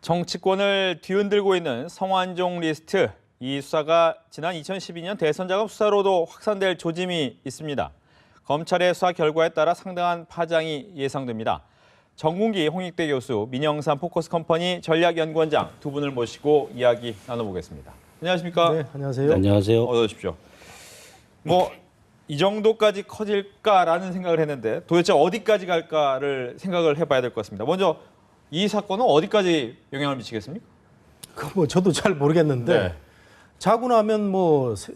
정치권을 뒤흔들고 있는 성완종 리스트. 이 수사가 지난 2012년 대선 자금 수사로도 확산될 조짐이 있습니다. 검찰의 수사 결과에 따라 상당한 파장이 예상됩니다. 정군기 홍익대 교수, 민영삼 포커스컴퍼니 전략연구원장 두 분을 모시고 이야기 나눠보겠습니다. 안녕하십니까? 네, 안녕하세요. 안녕하세요. 어서 오십시오. 이 정도까지 커질까라는 생각을 했는데 도대체 어디까지 갈까를 생각을 해봐야 될 것 같습니다. 먼저 이 사건은 어디까지 영향을 미치겠습니까? 저도 잘 모르겠는데 네. 자고 나면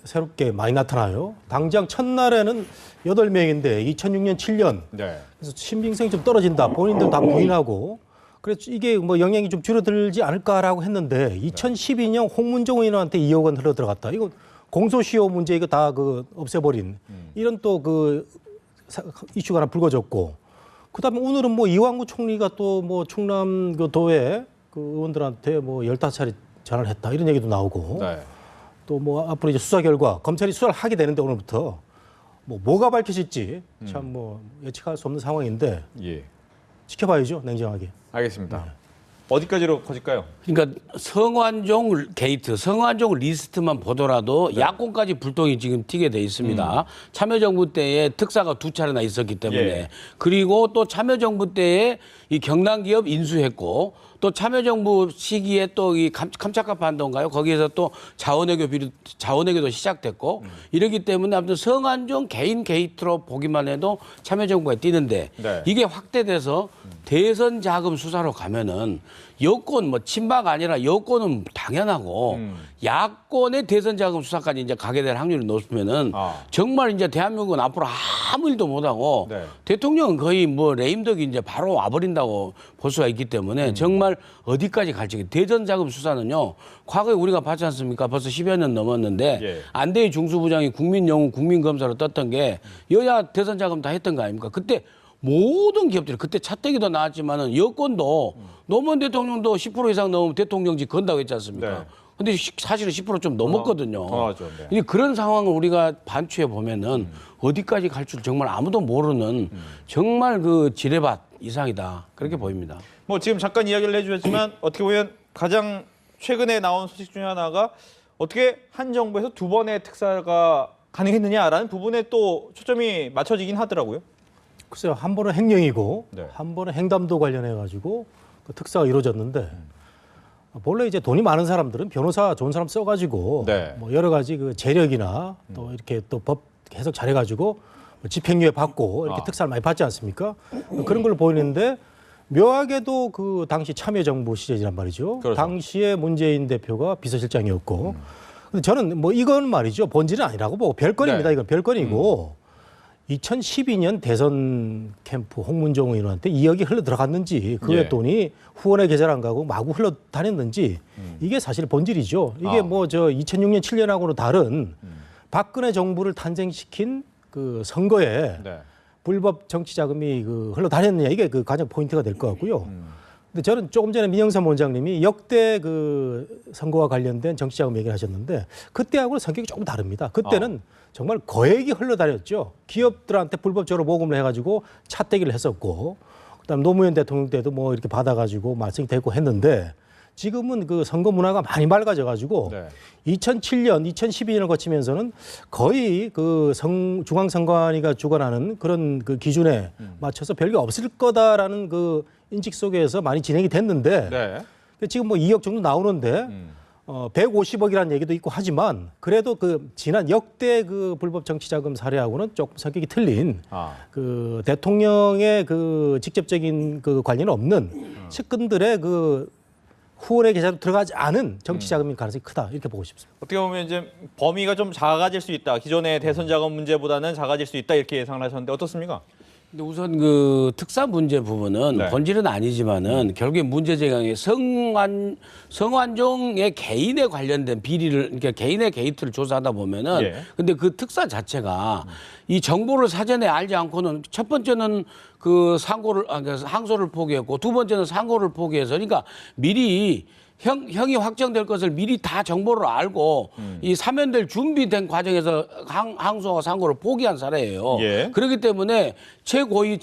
새롭게 많이 나타나요. 당장 첫날에는 8명인데 2006년, 7년 네. 그래서 신빙성이 좀 떨어진다. 본인들 다 부인하고 그래서 이게 영향이 좀 줄어들지 않을까라고 했는데 2012년 홍문종 의원한테 2억 원 흘러 들어갔다. 이거 공소시효 문제 이거 다 없애버린 이런 또 이슈가 하나 불거졌고 그다음에 오늘은 이완구 총리가 또 충남 도에 의원들한테 15차례 전화를 했다 이런 얘기도 나오고 네. 또 앞으로 이제 수사 결과 검찰이 수사를 하게 되는데 오늘부터 뭐가 밝혀질지 참 예측할 수 없는 상황인데 예. 지켜봐야죠 냉정하게. 알겠습니다. 네. 어디까지로 커질까요? 그러니까 성완종 게이트, 성완종 리스트만 보더라도 야권까지 불똥이 지금 튀게 돼 있습니다. 참여정부 때에 특사가 2차례나 있었기 때문에 예. 그리고 또 참여정부 때에 이 경남기업 인수했고 또 참여정부 시기에 또 이 캄차카 반도인가요? 거기에서 또 자원외교도 시작됐고 이러기 때문에 아무튼 성완종 개인 게이트로 보기만 해도 참여정부가 뛰는데 네. 이게 확대돼서 대선 자금 수사로 가면은 여권 친박 아니라 여권은 당연하고 야권의 대선 자금 수사까지 이제 가게 될 확률이 높으면은 정말 이제 대한민국은 앞으로 아무 일도 못하고 네. 대통령은 거의 레임덕이 이제 바로 와버린다고 볼 수가 있기 때문에 정말 어디까지 갈지 대선 자금 수사는요 과거에 우리가 봤지 않습니까? 벌써 10여 년 넘었는데 예. 안대희 중수부장이 국민영웅 국민검사로 떴던 게 여야 대선 자금 다 했던 거 아닙니까? 그때 모든 기업들이 그때 차떼기도 나왔지만은 여권도 노무현 대통령도 10% 이상 넘으면 대통령직 건다고 했지 않습니까? 네. 근데 사실은 10% 좀 넘었거든요. 더 나왔죠, 네. 근데 그런 상황을 우리가 반추해 보면은 어디까지 갈 줄 정말 아무도 모르는 정말 지뢰밭 이상이다. 그렇게 보입니다. 지금 잠깐 이야기를 해주셨지만 어떻게 보면 가장 최근에 나온 소식 중에 하나가 어떻게 한 정부에서 2번의 특사가 가능했느냐라는 부분에 또 초점이 맞춰지긴 하더라고요. 글쎄요 한 번은 횡령이고 네. 한 번은 행담도 관련해 가지고 특사가 이루어졌는데 본래 이제 돈이 많은 사람들은 변호사 좋은 사람 써가지고 네. 여러 가지 재력이나 또 이렇게 또 법 해석 잘해가지고 집행유예 받고 이렇게 특사를 많이 받지 않습니까? 그런 걸로 보이는데 묘하게도 당시 참여정부 시절이란 말이죠. 그렇죠. 당시에 문재인 대표가 비서실장이었고 근데 저는 이건 말이죠 본질은 아니라고 보고 별건입니다. 네. 이건 별건이고 2012년 대선 캠프 홍문종 의원한테 2억이 흘러 들어갔는지 그의 돈이 후원에 계좌 안 가고 마구 흘러 다녔는지 이게 사실 본질이죠. 이게 2006년 7년하고는 다른 박근혜 정부를 탄생시킨 선거에 네. 불법 정치 자금이 흘러 다녔느냐 이게 가장 포인트가 될 것 같고요. 근데 저는 조금 전에 민영삼 원장님이 역대 선거와 관련된 정치 자금 얘기를 하셨는데 그때하고는 성격이 조금 다릅니다. 그때는 정말 거액이 흘러다녔죠. 기업들한테 불법적으로 모금을 해가지고 차떼기를 했었고, 그다음 노무현 대통령 때도 이렇게 받아가지고 말썽이 되고 했는데 지금은 선거 문화가 많이 맑아져가지고 네. 2007년, 2012년을 거치면서는 거의 중앙선관위가 주관하는 그런 기준에 맞춰서 별게 없을 거다라는 인식 속에서 많이 진행이 됐는데 네. 지금 2억 정도 나오는데 150억이라는 얘기도 있고 하지만 그래도 지난 역대 불법 정치자금 사례하고는 조금 성격이 틀린 대통령의 직접적인 관련이 없는 측근들의 후원의 계좌도 들어가지 않은 정치자금일 가능성이 크다 이렇게 보고 싶습니다. 어떻게 보면 이제 범위가 좀 작아질 수 있다. 기존의 대선 자금 문제보다는 작아질 수 있다 이렇게 예상을 하셨는데 어떻습니까? 근데 우선 특사 문제 부분은 네. 본질은 아니지만은 결국에 문제 제기의 성완종의 개인에 관련된 비리를 그러니까 개인의 게이트를 조사하다 보면은 근데 특사 자체가 이 정보를 사전에 알지 않고는 첫 번째는 그 항소를 포기했고 두 번째는 상고를 포기해서 그러니까 미리 형이 확정될 것을 미리 다 정보를 알고 이 사면될 준비된 과정에서 항소와 상고를 포기한 사례예요. 예. 그렇기 때문에 최고위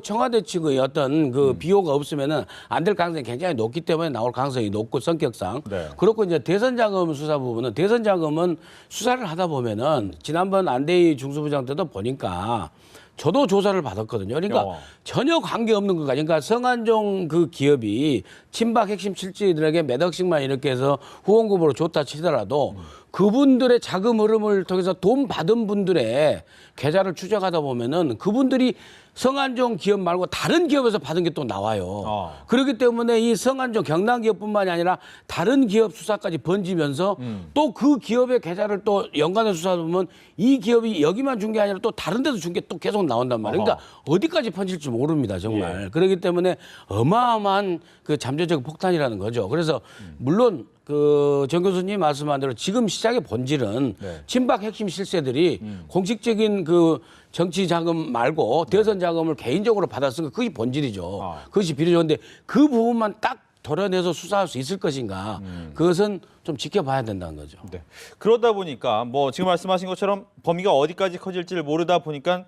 청와대 측의 어떤 그 비호가 없으면은 안 될 가능성이 굉장히 높기 때문에 나올 가능성이 높고 성격상 네. 그렇고 이제 대선 자금 수사 부분은 대선 자금은 수사를 하다 보면은 지난번 안대희 중수부장 때도 보니까 저도 조사를 받았거든요. 그러니까 전혀 관계없는 것까지. 그러니까 성한종 그 기업이 친박 핵심 실질들에게 몇 억씩만 이렇게 해서 후원금으로 줬다 치더라도 그분들의 자금 흐름을 통해서 돈 받은 분들의 계좌를 추적하다 보면은 그분들이 성한종 기업 말고 다른 기업에서 받은 게 또 나와요. 그렇기 때문에 이 성한종 경남 기업뿐만이 아니라 다른 기업 수사까지 번지면서 또 그 기업의 계좌를 또 연관해서 수사하다 보면 이 기업이 여기만 준 게 아니라 또 다른 데서 준 게 또 계속 나온단 말이에요. 그러니까 어디까지 퍼질지 모릅니다, 정말. 그렇기 때문에 어마어마한 그 잠재적 폭탄이라는 거죠. 그래서 물론 그 정 교수님 말씀한 대로 지금 시작의 본질은 친박 핵심 실세들이 공식적인 그 정치 자금 말고 대선 자금을 개인적으로 받았으니까 그것이 본질이죠. 그것이 비례적인데 그 부분만 딱 도려내서 수사할 수 있을 것인가 그것은 좀 지켜봐야 된다는 거죠. 네. 그러다 보니까 뭐 지금 말씀하신 것처럼 범위가 어디까지 커질지를 모르다 보니까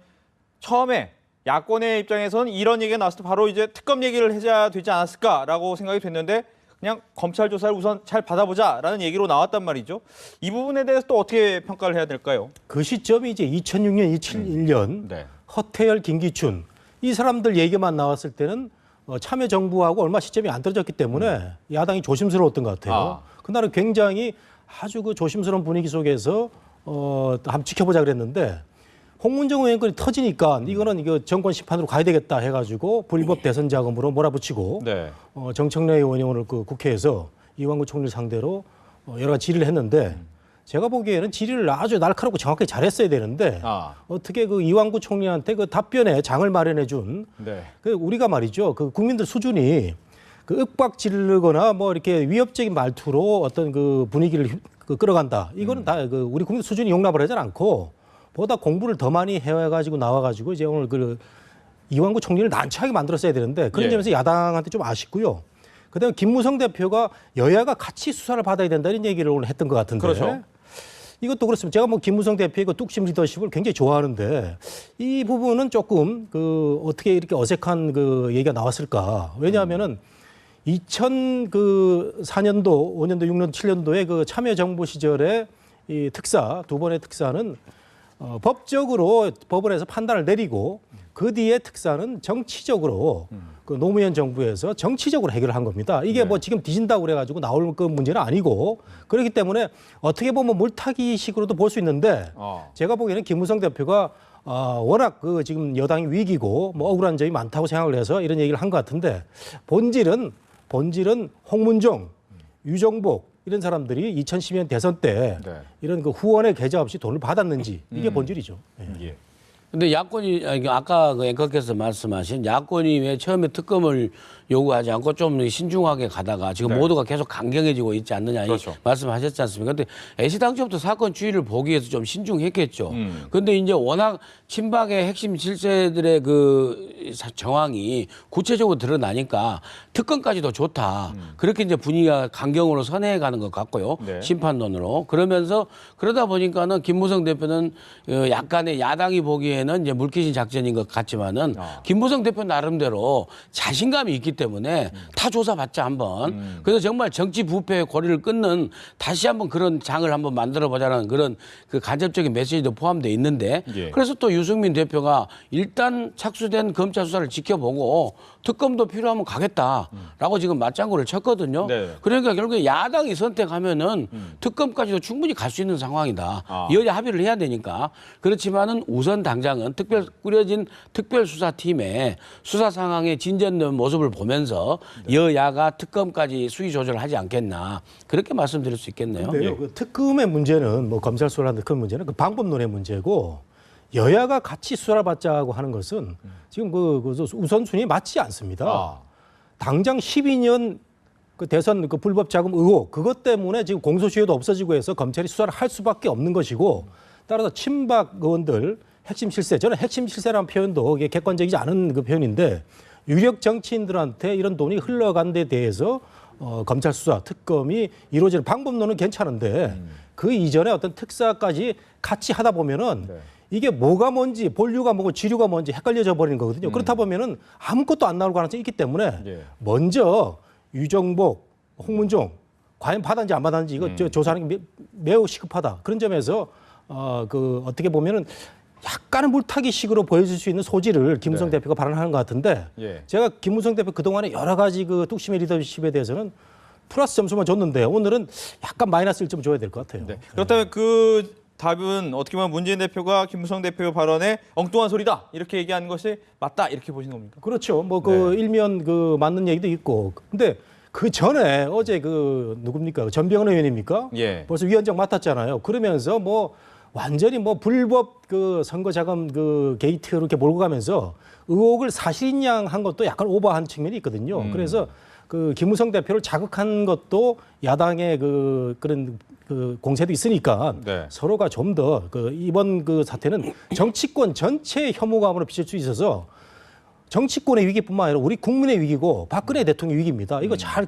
처음에 야권의 입장에서는 이런 얘기가 나왔을 때 바로 이제 특검 얘기를 해야 되지 않았을까라고 생각이 됐는데 그냥 검찰 조사를 우선 잘 받아보자라는 얘기로 나왔단 말이죠. 이 부분에 대해서 또 어떻게 평가를 해야 될까요? 그 시점이 이제 2006년, 2001년 네. 허태열, 김기춘 이 사람들 얘기만 나왔을 때는 참여정부하고 얼마 시점이 안 떨어졌기 때문에 야당이 조심스러웠던 것 같아요. 그날은 굉장히 아주 그 조심스러운 분위기 속에서 한번 지켜보자 그랬는데 홍문정 의원 건이 터지니까 이거는 이거 정권 심판으로 가야 되겠다 해가지고 불법 대선 자금으로 몰아붙이고 네. 정청래 의원이 오늘 그 국회에서 이완구 총리를 상대로 여러 가지 질의를 했는데 제가 보기에는 질의를 아주 날카롭고 정확하게 잘했어야 되는데 어떻게 그 이완구 총리한테 그 답변에 장을 마련해 준 네. 그 우리가 말이죠 그 국민들 수준이 그 윽박 지르거나 뭐 이렇게 위협적인 말투로 어떤 그 분위기를 끌어간다 이거는 다 그 우리 국민 수준이 용납을 하지 않고 보다 공부를 더 많이 해가지고 나와가지고 이제 오늘 그 이완구 총리를 난처하게 만들었어야 되는데 그런 점에서 야당한테 좀 아쉽고요. 그다음에 김무성 대표가 여야가 같이 수사를 받아야 된다 이런 얘기를 오늘 했던 것 같은데. 그렇죠. 이것도 그렇습니다. 제가 뭐 김무성 대표의 그 뚝심 리더십을 굉장히 좋아하는데 이 부분은 조금 그 어떻게 이렇게 어색한 그 얘기가 나왔을까? 왜냐하면은 2004년도, 5년도, 6년도, 7년도에 그 참여정부 시절에 이 특사 두 번의 특사는 법적으로 법원에서 판단을 내리고 그 뒤에 특사는 정치적으로 그 노무현 정부에서 정치적으로 해결을 한 겁니다. 이게 뭐 지금 뒤진다고 그래가지고 나올 그 문제는 아니고 그렇기 때문에 어떻게 보면 물타기식으로도 볼 수 있는데 제가 보기에는 김무성 대표가 워낙 그 지금 여당이 위기고 뭐 억울한 점이 많다고 생각을 해서 이런 얘기를 한 것 같은데 본질은 홍문종, 유정복 이런 사람들이 2012년 대선 때 이런 그 후원의 계좌 없이 돈을 받았는지 이게 본질이죠. 예. 근데 야권이 아까 그 앵커께서 말씀하신 야권이 왜 처음에 특검을 요구하지 않고 좀 신중하게 가다가 지금 모두가 계속 강경해지고 있지 않느냐 그렇죠. 말씀하셨지 않습니까? 근데 애시당초부터 사건 추이를 보기 위해서 좀 신중했겠죠. 근데 이제 워낙 친박의 핵심 실세들의 그 정황이 구체적으로 드러나니까 특검까지도 좋다. 그렇게 이제 분위기가 강경으로 선회해 가는 것 같고요. 네. 심판론으로. 그러면서 그러다 보니까는 김무성 대표는 약간의 야당이 보기에는 이제 물귀신 작전인 것 같지만은 김무성 대표 나름대로 자신감이 있기 때문에 다 조사받자 한번. 그래서 정말 정치 부패의 고리를 끊는 다시 한번 그런 장을 한번 만들어 보자는 그런 그 간접적인 메시지도 포함되어 있는데 그래서 또 유승민 대표가 일단 착수된 검찰 수사를 지켜보고 특검도 필요하면 가겠다라고 지금 맞장구를 쳤거든요. 그러니까 결국에 야당이 선택하면은 특검까지도 충분히 갈 수 있는 상황이다. 여야 합의를 해야 되니까. 그렇지만은 우선 당장은 꾸려진 특별수사팀의 수사 상황의 진전된 모습을 보면서 여야가 특검까지 수위 조절을 하지 않겠나. 그렇게 말씀드릴 수 있겠네요. 근데요, 그 특검의 문제는 뭐 검찰 수사를 하는 특검 문제는 그 방법론의 문제고 여야가 같이 수사를 받자고 하는 것은 지금 그 우선순위 맞지 않습니다. 당장 12년 그 대선 그 불법 자금 의혹 그것 때문에 지금 공소시효도 없어지고 해서 검찰이 수사를 할 수밖에 없는 것이고 따라서 친박 의원들 핵심 실세. 저는 핵심 실세라는 표현도 이게 객관적이지 않은 그 표현인데 유력 정치인들한테 이런 돈이 흘러간 데 대해서 검찰 수사, 특검이 이루어지는 방법론은 괜찮은데 그 이전에 어떤 특사까지 같이 하다 보면은 이게 뭐가 뭔지 본류가 뭐고 지류가 뭔지 헷갈려져 버리는 거거든요. 그렇다 보면은 아무것도 안 나올 가능성이 있기 때문에 먼저 유정복, 홍문종 과연 받았는지 안 받았는지 이거 조사하는 게 매우 시급하다. 그런 점에서 어떻게 보면은 약간은 물타기식으로 보여줄 수 있는 소지를 김무성 대표가 발언하는 것 같은데 제가 김무성 대표 그동안에 여러 가지 그 뚝심의 리더십에 대해서는 플러스 점수만 줬는데 오늘은 약간 마이너스 1점 줘야 될 것 같아요. 그렇다면 그 답은 어떻게 보면 문재인 대표가 김무성 대표 발언에 엉뚱한 소리다 이렇게 얘기하는 것이 맞다 이렇게 보시는 겁니까? 그렇죠. 뭐 그 일면 그 맞는 얘기도 있고. 근데 그 전에 어제 그 누굽니까? 전병헌 의원입니까? 벌써 위원장 맡았잖아요. 그러면서 뭐 완전히 뭐 불법 그 선거 자금 그 게이트 이렇게 몰고 가면서 의혹을 사실인양한 것도 약간 오버한 측면이 있거든요. 그래서 그 김무성 대표를 자극한 것도 야당의 그런 그 공세도 있으니까 서로가 좀 더 그 이번 그 사태는 정치권 전체 혐오감으로 비칠 수 있어서 정치권의 위기뿐만 아니라 우리 국민의 위기고 박근혜 대통령 위기입니다. 이거 잘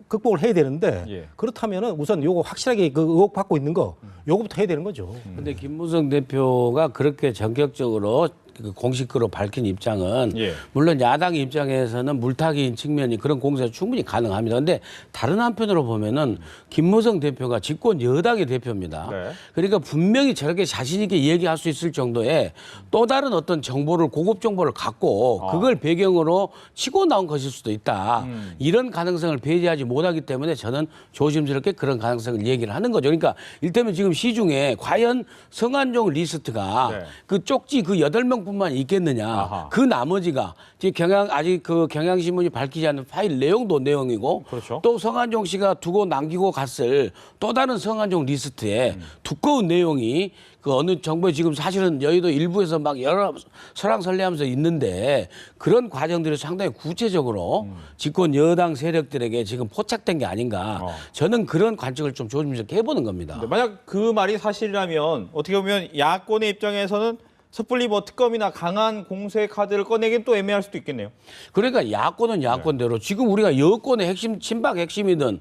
극복을 해야 되는데 그렇다면은 우선 요거 확실하게 그 의혹 받고 있는 거 요거부터 해야 되는 거죠. 근데 김무성 대표가 그렇게 전격적으로 그 공식으로 밝힌 입장은 물론 야당 입장에서는 물타기인 측면이 그런 공세가 충분히 가능합니다. 그런데 다른 한편으로 보면은 김무성 대표가 집권 여당의 대표입니다. 그러니까 분명히 저렇게 자신 있게 얘기할 수 있을 정도의 또 다른 어떤 정보를 고급 정보를 갖고 그걸 배경으로 치고 나온 것일 수도 있다. 이런 가능성을 배제하지 못하기 때문에 저는 조심스럽게 그런 가능성을 얘기를 하는 거죠. 그러니까 일테면 지금 시중에 과연 성완종 리스트가 그 쪽지 그 8명 뿐만 있겠느냐. 그 나머지가 지금 아직 그 경향신문이 밝히지 않은 파일 내용도 내용이고 또 성완종 씨가 두고 남기고 갔을 또 다른 성완종 리스트에 두꺼운 내용이 그 어느 정부에 지금 사실은 여의도 일부에서 막 여러 설왕설래하면서 있는데 그런 과정들이 상당히 구체적으로 집권 여당 세력들에게 지금 포착된 게 아닌가. 저는 그런 관측을 좀 조심스럽게 해보는 겁니다. 만약 그 말이 사실이라면 어떻게 보면 야권의 입장에서는 섣불리 뭐 특검이나 강한 공세 카드를 꺼내긴 또 애매할 수도 있겠네요. 그러니까 야권은 야권대로 지금 우리가 여권의 핵심 친박 핵심이든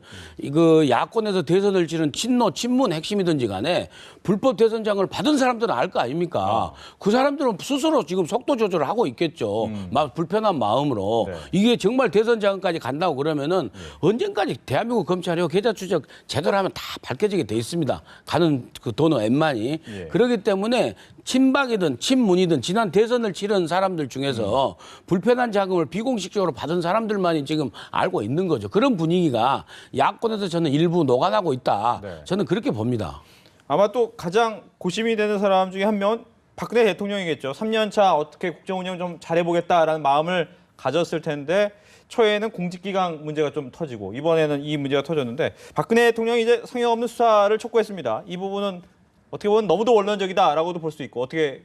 그 야권에서 대선을 치른 친문 핵심이든지 간에 불법 대선장을 받은 사람들은 알 거 아닙니까? 그 사람들은 스스로 지금 속도 조절을 하고 있겠죠. 막 불편한 마음으로 이게 정말 대선장까지 간다고 그러면은 언젠까지 대한민국 검찰이 계좌 추적 제대로 하면 다 밝혀지게 돼 있습니다. 가는 그 돈은 웬만히 그렇기 때문에 친박이든 친문이든 지난 대선을 치른 사람들 중에서 불편한 자금을 비공식적으로 받은 사람들만이 지금 알고 있는 거죠. 그런 분위기가 야권에서 저는 일부 녹아나고 있다. 저는 그렇게 봅니다. 아마 또 가장 고심이 되는 사람 중에 한 명은 박근혜 대통령이겠죠. 3년 차 어떻게 국정 운영 좀 잘해보겠다라는 마음을 가졌을 텐데 초에는 공직기강 문제가 좀 터지고 이번에는 이 문제가 터졌는데 박근혜 대통령이 이제 성역 없는 수사를 촉구했습니다. 이 부분은 어떻게 보면 너무도 원론적이다라고도 볼 수 있고 어떻게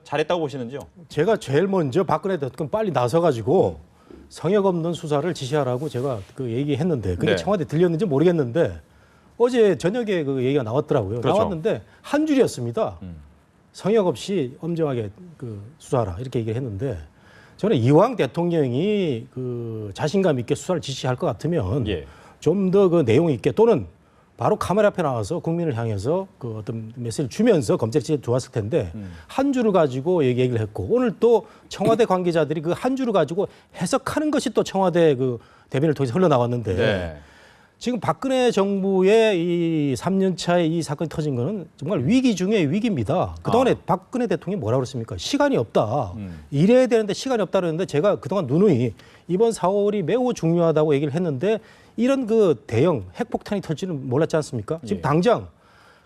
잘했다고 보시는지요? 제가 제일 먼저 박근혜 대통령 빨리 나서가지고 성역 없는 수사를 지시하라고 제가 그 얘기했는데 그게 청와대 들렸는지 모르겠는데 어제 저녁에 그 얘기가 나왔더라고요. 나왔는데 한 줄이었습니다. 성역 없이 엄정하게 그 수사하라 이렇게 얘기를 했는데 저는 이왕 대통령이 그 자신감 있게 수사를 지시할 것 같으면 좀 더 그 내용 있게 또는 바로 카메라 앞에 나와서 국민을 향해서 그 어떤 메시지를 주면서 검찰 지시를 좋았을 텐데 한 줄을 가지고 얘기를 했고 오늘 또 청와대 관계자들이 그 한 줄을 가지고 해석하는 것이 또 청와대 그 대변을 통해서 흘러나왔는데 지금 박근혜 정부의 이 3년 차에 이 사건이 터진 거는 정말 위기 중에 위기입니다. 그동안에 박근혜 대통령이 뭐라고 그랬습니까? 시간이 없다. 일해야 되는데 시간이 없다 그랬는데 제가 그동안 누누이 이번 4월이 매우 중요하다고 얘기를 했는데 이런 그 대형 핵폭탄이 터질지는 몰랐지 않습니까? 지금 당장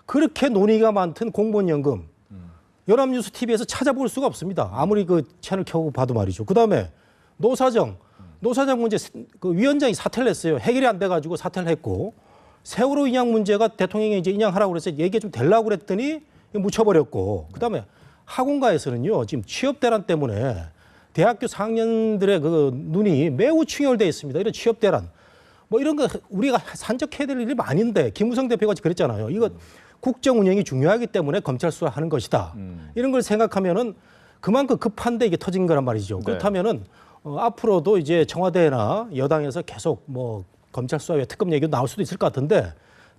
그렇게 논의가 많던 공무원연금 연합뉴스 TV에서 찾아볼 수가 없습니다. 아무리 그 채널 켜고 봐도 말이죠. 그다음에 노사정 문제 그 위원장이 사퇴를 했어요. 해결이 안 돼가지고 사퇴를 했고 세월호 인양 문제가 대통령이 이제 인양하라고 그래서 얘기가 좀 되려고 그랬더니 묻혀버렸고 그다음에 학원가에서는요 지금 취업 대란 때문에 대학교 4학년들의 그 눈이 매우 충혈되어 있습니다. 이런 취업 대란 뭐 이런 거 우리가 산적해야 될 일이 많은데 김무성 대표가 그랬잖아요. 이거 국정 운영이 중요하기 때문에 검찰 수사하는 것이다. 이런 걸 생각하면은 그만큼 급한데 이게 터진 거란 말이죠. 네. 그렇다면은 앞으로도 이제 청와대나 여당에서 계속 뭐 검찰 수사 왜 특검 얘기도 나올 수도 있을 것 같은데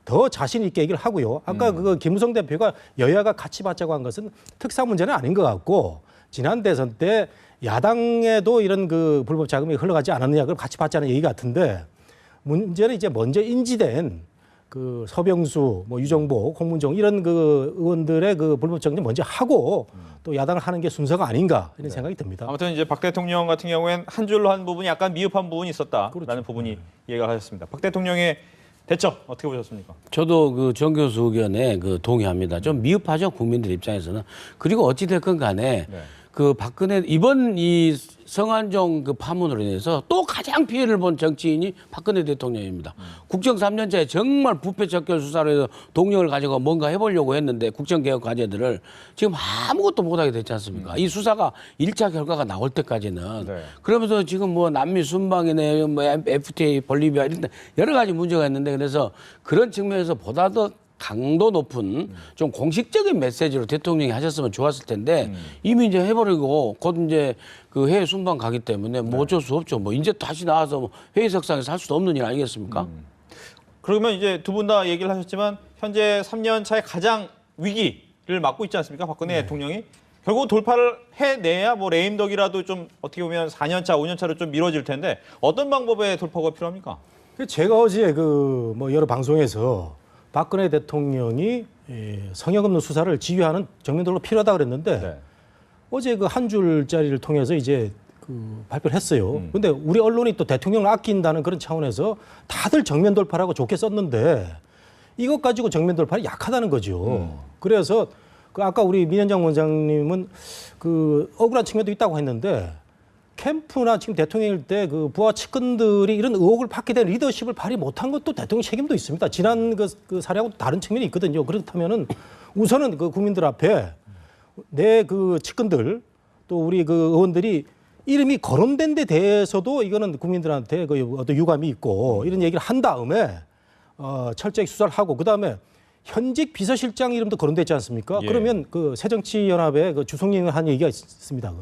더 자신 있게 얘기를 하고요. 아까 그 김무성 대표가 여야가 같이 받자고 한 것은 특사 문제는 아닌 것 같고 지난 대선 때 야당에도 이런 그 불법 자금이 흘러가지 않았느냐 그걸 같이 받자는 얘기 같은데 문제는 이제 먼저 인지된 그 서병수, 뭐 유정복, 홍문종 이런 그 의원들의 그 불법 정리 먼저 하고 또 야당을 하는 게 순서가 아닌가 이런 생각이 듭니다. 아무튼 이제 박 대통령 같은 경우에는 한 줄로 한 부분이 약간 미흡한 부분이 있었다라는 그렇죠. 부분이 얘기가 하셨습니다. 박 대통령의 대처 어떻게 보셨습니까? 저도 그 정 교수 의견에 그 동의합니다. 좀 미흡하죠, 국민들 입장에서는. 그리고 어찌 됐건 간에 네. 그 박근혜 이번 이 성완종 그 파문으로 인해서 또 가장 피해를 본 정치인이 박근혜 대통령입니다. 국정 3년차에 정말 부패 척결 수사로 해서 동력을 가지고 뭔가 해보려고 했는데 국정개혁 과제들을 지금 아무것도 못하게 됐지 않습니까? 이 수사가 1차 결과가 나올 때까지는. 네. 그러면서 지금 뭐 남미 순방이네, 뭐 FTA, 볼리비아 이런 여러 가지 문제가 있는데 그래서 그런 측면에서 보다 더 강도 높은 좀 공식적인 메시지로 대통령이 하셨으면 좋았을 텐데 이미 이제 해버리고 곧 이제 그 해외 순방 가기 때문에 뭐 어쩔 수 없죠. 뭐 이제 다시 나와서 뭐 회의석상에서 할 수도 없는 일 아니겠습니까? 그러면 이제 두 분 다 얘기를 하셨지만 현재 3년 차에 가장 위기를 맞고 있지 않습니까? 박근혜 대통령이. 결국 돌파를 해내야 뭐 레임덕이라도 좀 어떻게 보면 4년 차, 5년 차로 좀 미뤄질 텐데 어떤 방법의 돌파가 필요합니까? 제가 어제 그 뭐 여러 방송에서 박근혜 대통령이 성역 없는 수사를 지휘하는 정면도로 필요하다 그랬는데 네. 어제 그 한 줄짜리를 통해서 이제 그 발표를 했어요. 근데 우리 언론이 또 대통령을 아낀다는 그런 차원에서 다들 정면 돌파라고 좋게 썼는데 이것 가지고 정면 돌파는 약하다는 거죠. 그래서 그 아까 우리 민현장 원장님은 그 억울한 측면도 있다고 했는데 캠프나 지금 대통령일 때 그 부하 측근들이 이런 의혹을 받게 된 리더십을 발휘 못한 것도 대통령 책임도 있습니다. 지난 그 사례하고 다른 측면이 있거든요. 그렇다면은 우선은 그 국민들 앞에 내 그 측근들 또 우리 그 의원들이 이름이 거론된 데 대해서도 이거는 국민들한테 그 어떤 유감이 있고 이런 얘기를 한 다음에 철저히 수사를 하고 그다음에 현직 비서실장 이름도 거론되지 않습니까? 예. 그러면 그 새정치연합의 그 주성님이 한 얘기가 있습니다.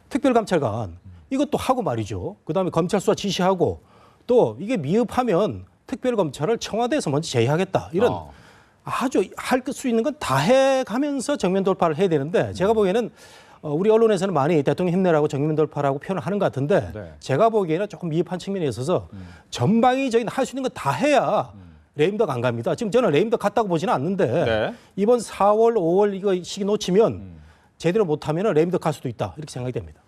특별감찰관 이것도 하고 말이죠. 그다음에 검찰 수사 지시하고 또 이게 미흡하면 특별검찰을 청와대에서 먼저 제의하겠다. 이런 아주 할 수 있는 건 다 해가면서 정면 돌파를 해야 되는데 제가 보기에는 우리 언론에서는 많이 대통령 힘내라고 정면 돌파라고 표현을 하는 것 같은데 네. 제가 보기에는 조금 미흡한 측면이 있어서 전방위적인 할 수 있는 건 다 해야 레임덕 안 갑니다. 지금 저는 레임덕 갔다고 보지는 않는데 네. 이번 4월, 5월 이거 시기 놓치면 제대로 못하면 레임덕 갈 수도 있다. 이렇게 생각이 됩니다.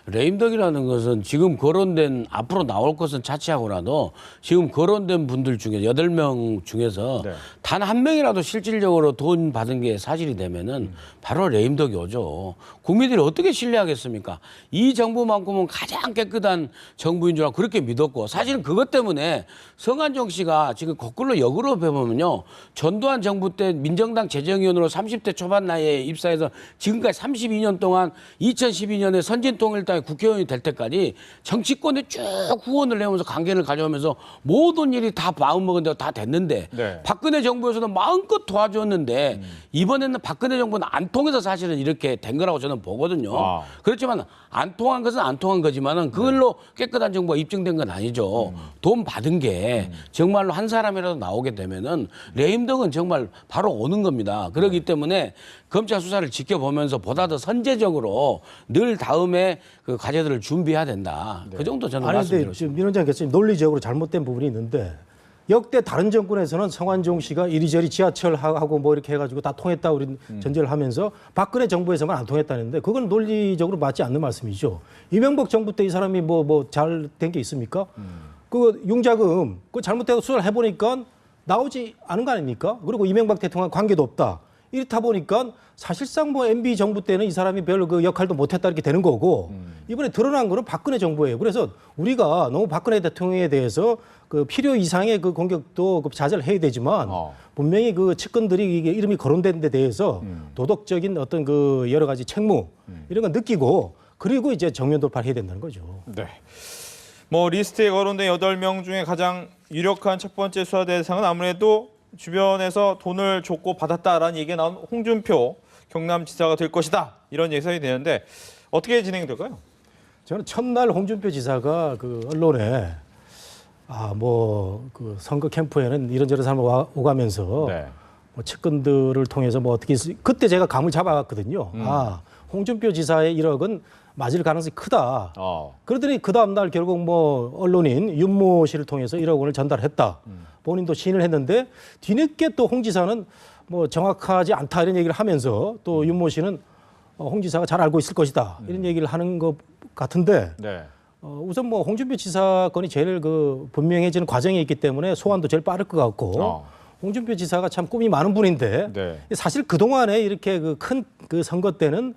레임덕이라는 것은 지금 거론된 앞으로 나올 것은 차치하고라도 지금 거론된 분들 중에 8명 중에서 네. 단 한 명이라도 실질적으로 돈 받은 게 사실이 되면은 바로 레임덕이 오죠. 국민들이 어떻게 신뢰하겠습니까? 이 정부만큼은 가장 깨끗한 정부인 줄 알고 그렇게 믿었고 사실은 그것 때문에 성완종 씨가 지금 거꾸로 역으로 배우면요. 전두환 정부 때 민정당 재정위원으로 30대 초반 나이에 입사해서 지금까지 32년 동안 2012년에 선진통일당의 국회의원이 될 때까지 정치권에 쭉 후원을 내면서 관계를 가져오면서 모든 일이 다 마음먹은 대로 다 됐는데 네. 박근혜 정부에서는 마음껏 도와줬는데 이번에는 박근혜 정부는 안 통해서 사실은 이렇게 된 거라고 저는 보거든요. 아. 그렇지만 안 통한 것은 안 통한 거지만은 그걸로 깨끗한 정부가 입증된 건 아니죠. 돈 받은 게 정말로 한 사람이라도 나오게 되면은 레임덕은 정말 바로 오는 겁니다. 그렇기 때문에 검찰 수사를 지켜보면서 보다 더 선제적으로 늘 다음에 그 과제들을 준비해야 된다. 그 정도 저는 아니 근데 말씀드리고 지금 민원장 교수님 논리적으로 잘못된 부분이 있는데 역대 다른 정권에서는 성완종 씨가 이리저리 지하철하고 뭐 이렇게 해가지고 다 통했다 우리 전제를 하면서 박근혜 정부에서만 안 통했다는데 그건 논리적으로 맞지 않는 말씀이죠. 이명박 정부 때 이 사람이 뭐 잘 된 게 있습니까? 그 융자금 그 잘못되고 수사를 해보니까 나오지 않은 거 아닙니까? 그리고 이명박 대통령 관계도 없다. 이렇다 보니까 사실상 뭐 MB 정부 때는 이 사람이 별 그 역할도 못했다 이렇게 되는 거고 이번에 드러난 거는 박근혜 정부예요. 그래서 우리가 너무 박근혜 대통령에 대해서 그 필요 이상의 그 공격도 그 자제를 해야 되지만 분명히 그 측근들이 이게 이름이 거론된 데 대해서 도덕적인 어떤 그 여러 가지 책무 이런 걸 느끼고 그리고 이제 정면 돌파를 해야 된다는 거죠. 네. 뭐 리스트에 거론된 8명 중에 가장 유력한 첫 번째 수사 대상은 아무래도 주변에서 돈을 줬고 받았다라는 얘기가 나온 홍준표 경남지사가 될 것이다. 이런 예상이 되는데 어떻게 진행될까요? 저는 첫날 홍준표 지사가 그 언론에 그 선거 캠프에는 이런저런 사람 오가면서 네. 뭐 측근들을 통해서 뭐 어떻게 그때 제가 감을 잡아갔거든요. 홍준표 지사의 1억은 맞을 가능성이 크다. 그러더니 그 다음 날 결국 뭐 언론인 윤모 씨를 통해서 1억 원을 전달했다. 본인도 시인을 했는데 뒤늦게 또 홍 지사는 뭐 정확하지 않다 이런 얘기를 하면서 또 윤모 씨는 홍 지사가 잘 알고 있을 것이다 이런 얘기를 하는 것 같은데 네. 우선 뭐 홍준표 지사 건이 제일 그 분명해지는 과정에 있기 때문에 소환도 제일 빠를 것 같고 홍준표 지사가 참 꿈이 많은 분인데 네. 사실 그 동안에 이렇게 그 큰 그 선거 때는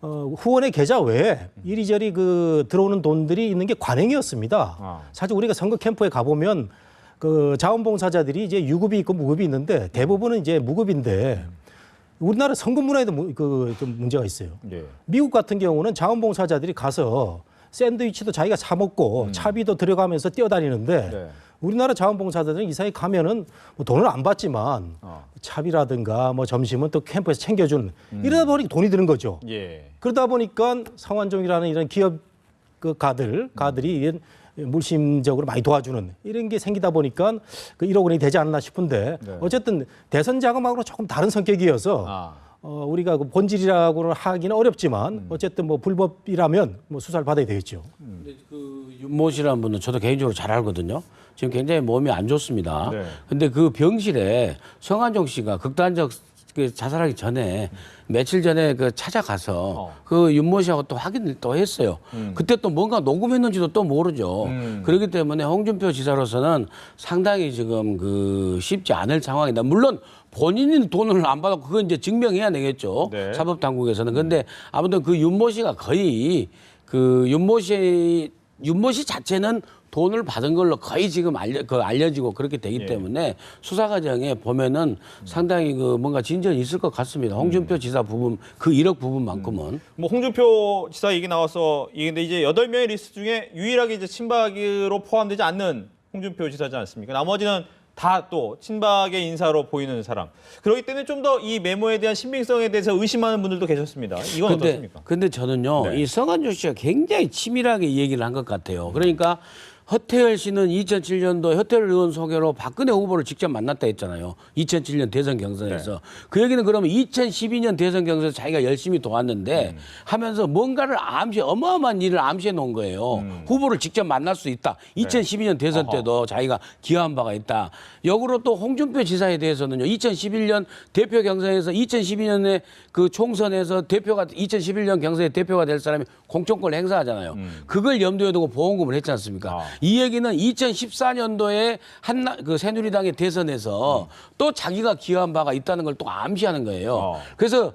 후원의 계좌 외에 이리저리 그 들어오는 돈들이 있는 게 관행이었습니다. 사실 우리가 선거 캠프에 가보면 그 자원봉사자들이 이제 유급이 있고 무급이 있는데 대부분은 이제 무급인데 우리나라 선거 문화에도 좀 문제가 있어요. 예. 미국 같은 경우는 자원봉사자들이 가서 샌드위치도 자기가 사 먹고 차비도 들어가면서 뛰어다니는데 네. 우리나라 자원봉사자들은 이 사이 가면은 뭐 돈을 안 받지만 차비라든가 뭐 점심은 또 캠프에서 챙겨주는 이러다 보니까 돈이 드는 거죠. 예. 그러다 보니까 성완종이라는 이런 기업 그 가들이 물심적으로 많이 도와주는 이런 게 생기다 보니까 그 1억 원이 되지 않나 싶은데 네. 어쨌든 대선 자금하고는 조금 다른 성격이어서 우리가 그 본질이라고는 하기는 어렵지만 어쨌든 뭐 불법이라면 뭐 수사를 받아야 되겠죠. 근데 그 윤모 씨라는 분은 저도 개인적으로 잘 알거든요. 지금 굉장히 몸이 안 좋습니다. 네. 근데 그 병실에 성완종 씨가 극단적 그 자살하기 전에 며칠 전에 그 찾아가서 그 윤모 씨하고 또 확인을 또 했어요. 그때 또 뭔가 녹음했는지도 또 모르죠. 그렇기 때문에 홍준표 지사로서는 상당히 지금 그 쉽지 않을 상황이다. 물론 본인은 돈을 안 받았고 그건 이제 증명해야 되겠죠. 네. 사법당국에서는. 근데 아무튼 그 윤모 씨가 거의 그 윤모 씨 자체는 돈을 받은 걸로 거의 지금 알려지고 그렇게 되기 때문에 수사 과정에 보면은 상당히 그 뭔가 진전이 있을 것 같습니다. 홍준표 지사 부분 그 1억 부분만큼은. 뭐 홍준표 지사 얘기 나와서 근데 이제 8명의 리스트 중에 유일하게 이제 친박으로 포함되지 않는 홍준표 지사지 않습니까? 나머지는 다 또 친박의 인사로 보이는 사람. 그렇기 때문에 좀 더 이 메모에 대한 신빙성에 대해서 의심하는 분들도 계셨습니다. 이건 어떻습니까? 근데 저는요, 네. 이 성완종 씨가 굉장히 치밀하게 이 얘기를 한 것 같아요. 그러니까 허태열 씨는 2007년도 허태열 의원 소개로 박근혜 후보를 직접 만났다 했잖아요. 2007년 대선 경선에서. 네. 그 얘기는 그러면 2012년 대선 경선에서 자기가 열심히 도왔는데 하면서 뭔가를 어마어마한 일을 암시해 놓은 거예요. 후보를 직접 만날 수 있다. 2012년 대선 때도 자기가 기여한 바가 있다. 역으로 또 홍준표 지사에 대해서는요. 2011년 대표 경선에서 2012년에 그 총선에서 2011년 경선의 대표가 될 사람이 공천권을 행사하잖아요. 그걸 염두에 두고 보험금을 했지 않습니까? 이 얘기는 2014년도에 그 새누리당의 대선에서 또 자기가 기여한 바가 있다는 걸 또 암시하는 거예요. 그래서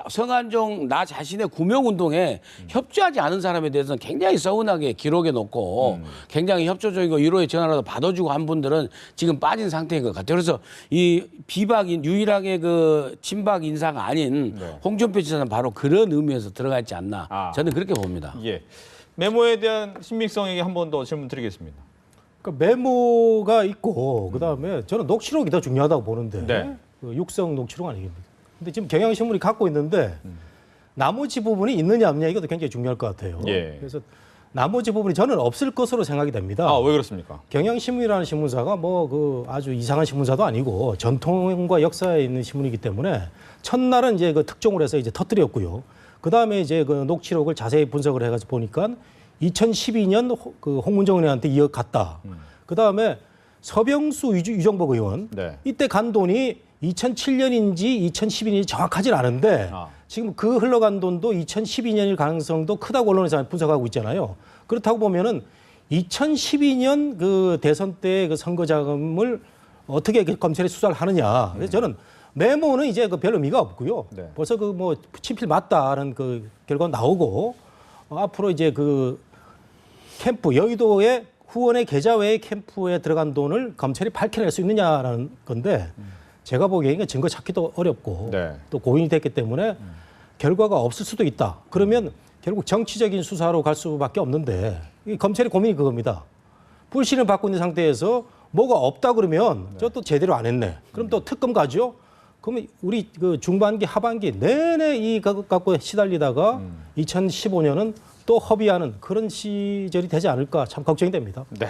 성완종 나 자신의 구명운동에 협조하지 않은 사람에 대해서는 굉장히 서운하게 기록해 놓고 굉장히 협조적이고 위로의 전화라도 받아주고 한 분들은 지금 빠진 상태인 것 같아요. 그래서 이 비박인 유일하게 그 친박 인사가 아닌 홍준표 지사는 바로 그런 의미에서 들어가 있지 않나 저는 그렇게 봅니다. 예. 메모에 대한 신빙성에게 한 번 더 질문 드리겠습니다. 그러니까 메모가 있고 그다음에 저는 녹취록이 더 중요하다고 보는데 네. 그 육성 녹취록 아니겠습니까? 근데 지금 경향신문이 갖고 있는데 나머지 부분이 있느냐 없느냐 이것도 굉장히 중요할 것 같아요. 예. 그래서 나머지 부분이 저는 없을 것으로 생각이 됩니다. 왜 그렇습니까? 경향신문이라는 신문사가 뭐 그 아주 이상한 신문사도 아니고 전통과 역사에 있는 신문이기 때문에 첫날은 이제 그 특종을 해서 이제 터뜨렸고요. 그 다음에 이제 그 녹취록을 자세히 분석을 해가지고 보니까 2012년 그 홍문정 의원한테 이어갔다. 그 다음에 서병수 유정복 의원 네. 이때 간 돈이 2007년인지 2012년인지 정확하진 않은데 지금 그 흘러간 돈도 2012년일 가능성도 크다고 언론에서 분석하고 있잖아요. 그렇다고 보면은 2012년 그 대선 때 그 선거 자금을 어떻게 검찰이 수사를 하느냐. 그래서 저는 메모는 이제 그 별 의미가 없고요. 네. 벌써 그 뭐 친필 맞다는 그 결과가 나오고 앞으로 이제 그 캠프 여의도의 후원의 계좌 외의 캠프에 들어간 돈을 검찰이 밝혀낼 수 있느냐라는 건데 제가 보기에는 증거 찾기도 어렵고 네. 또 고인이 됐기 때문에 결과가 없을 수도 있다. 그러면 결국 정치적인 수사로 갈 수밖에 없는데 이 검찰의 고민이 그겁니다. 불신을 받고 있는 상태에서 뭐가 없다 그러면 저 또 제대로 안 했네. 그럼 또 특검 가죠. 그러면 우리 그 중반기 하반기 내내 이 가격 갖고 시달리다가 2015년은 또 허비하는 그런 시절이 되지 않을까 참 걱정이 됩니다. 네.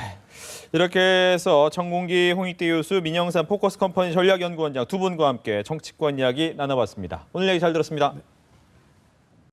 이렇게 해서 정공기 홍익대 교수, 민영삼 포커스 컴퍼니 전략연구원장 두 분과 함께 정치권 이야기 나눠봤습니다. 오늘 얘기 잘 들었습니다.